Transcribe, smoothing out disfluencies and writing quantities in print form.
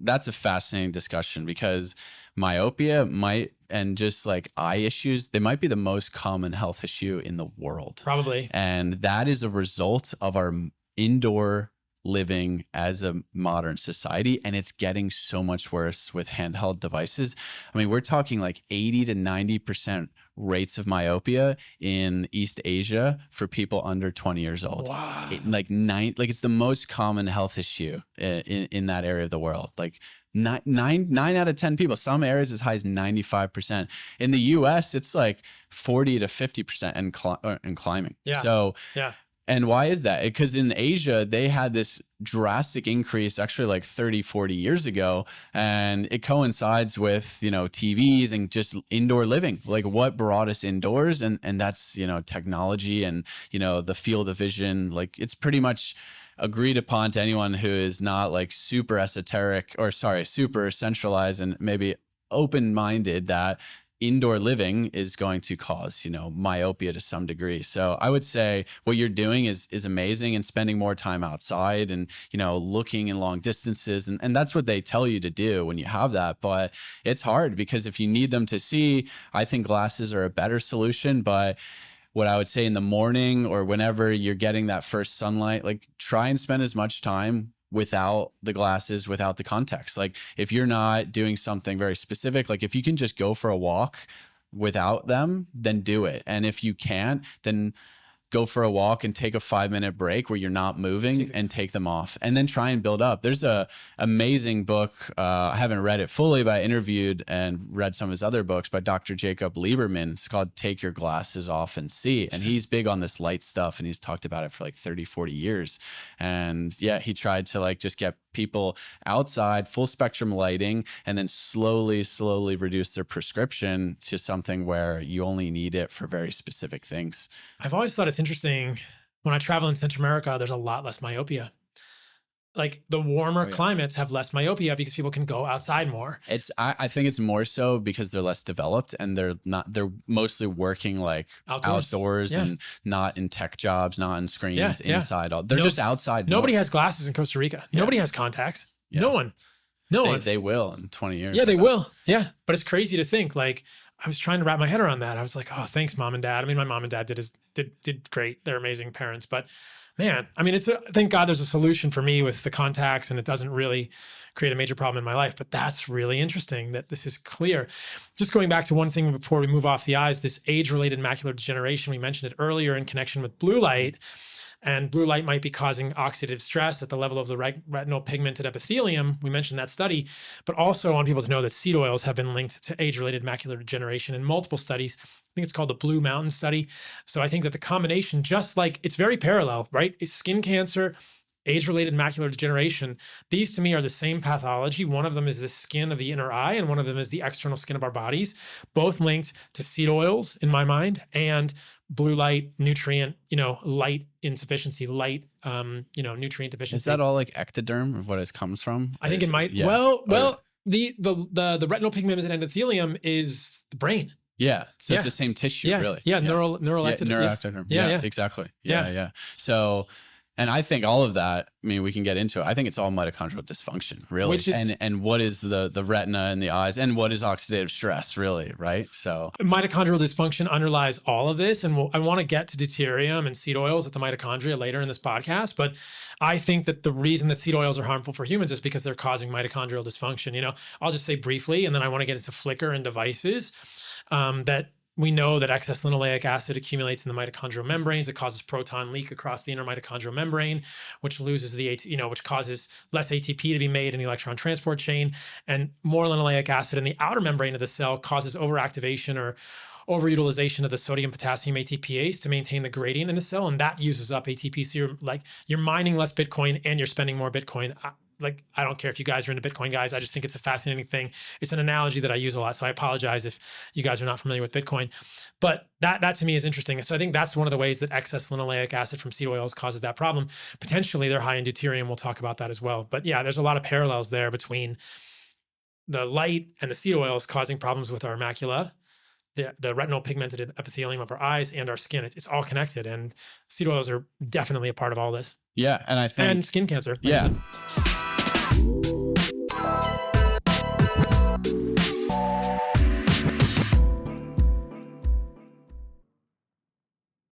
That's a fascinating discussion because myopia and just like eye issues, they might be the most common health issue in the world. Probably. And that is a result of our indoor living as a modern society. And it's getting so much worse with handheld devices. I mean, we're talking like 80 to 90% rates of myopia in East Asia for people under 20 years old. Wow. It's the most common health issue in that area of the world. Like nine out of 10 people, some areas as high as 95%. In the US, it's like 40 to 50% and climbing. Yeah. So, yeah. And why is that? Because in Asia, they had this drastic increase actually like 30, 40 years ago. And it coincides with, TVs and just indoor living, like what brought us indoors. And that's, technology and, the field of vision. Like it's pretty much agreed upon to anyone who is not like super centralized and maybe open-minded that indoor living is going to cause, myopia to some degree. So I would say what you're doing is amazing, and spending more time outside and, looking in long distances. And that's what they tell you to do when you have that. But it's hard because if you need them to see, I think glasses are a better solution. But what I would say in the morning or whenever you're getting that first sunlight, like try and spend as much time without the glasses, without the contacts. Like if you're not doing something very specific, like if you can just go for a walk without them, then do it. And if you can't, then go for a walk and take a 5-minute break where you're not moving and take them off, and then try and build up. There's a amazing book. I haven't read it fully, but I interviewed and read some of his other books by Dr. Jacob Lieberman. It's called Take Your Glasses Off and See. And he's big on this light stuff. And he's talked about it for like 30, 40 years. And yeah, he tried to like just get people outside, full spectrum lighting, and then slowly reduce their prescription to something where you only need it for very specific things. I've always thought it's interesting when I travel in Central America, there's a lot less myopia. Like the warmer climates have less myopia because people can go outside more. I think it's more so because they're less developed and they're mostly working like outdoors and not in tech jobs, not in screens, inside. They're just outside. Nobody has glasses in Costa Rica. Nobody has contacts. Yeah. No one. They will in 20 years. Yeah, they will. Yeah. But it's crazy to think, like, I was trying to wrap my head around that. I was like, oh, thanks, mom and dad. I mean, my mom and dad did great. They're amazing parents. But man, I mean, thank God there's a solution for me with the contacts, and it doesn't really create a major problem in my life. But that's really interesting that this is clear. Just going back to one thing before we move off the eyes, this age-related macular degeneration, we mentioned it earlier in connection with blue light. And blue light might be causing oxidative stress at the level of the retinal pigmented epithelium. We mentioned that study, but also I want people to know that seed oils have been linked to age-related macular degeneration in multiple studies. I think it's called the Blue Mountain study. So I think that the combination, just like it's very parallel, right? It's skin cancer, age-related macular degeneration. These to me are the same pathology. One of them is the skin of the inner eye, and one of them is the external skin of our bodies, both linked to seed oils in my mind, and blue light, nutrient, light insufficiency, nutrient deficiency. Is that all like ectoderm, what it comes from? I think it might. Yeah. Well, the retinal pigmented endothelium is the brain. Yeah. So it's the same tissue, really. Yeah. Neural ectoderm. Yeah, exactly. Yeah. So, and I think all of that, I mean, we can get into it. I think it's all mitochondrial dysfunction, really. And what is the retina and the eyes, and what is oxidative stress, really, right? So mitochondrial dysfunction underlies all of this. And I want to get to deuterium and seed oils at the mitochondria later in this podcast. But I think that the reason that seed oils are harmful for humans is because they're causing mitochondrial dysfunction. I'll just say briefly, and then I want to get into flicker and devices that we know that excess linoleic acid accumulates in the mitochondrial membranes. It causes proton leak across the inner mitochondrial membrane, which loses which causes less ATP to be made in the electron transport chain. And more linoleic acid in the outer membrane of the cell causes overactivation or overutilization of the sodium potassium ATPase to maintain the gradient in the cell, and that uses up ATP. So you're mining less Bitcoin and you're spending more Bitcoin. I don't care if you guys are into Bitcoin, guys. I just think it's a fascinating thing. It's an analogy that I use a lot. So I apologize if you guys are not familiar with Bitcoin. But that to me is interesting. So I think that's one of the ways that excess linoleic acid from seed oils causes that problem. Potentially they're high in deuterium. We'll talk about that as well. But yeah, there's a lot of parallels there between the light and the seed oils causing problems with our macula, the retinal pigmented epithelium of our eyes, and our skin. It's all connected. And seed oils are definitely a part of all this. Yeah. And I think... And skin cancer. Yeah.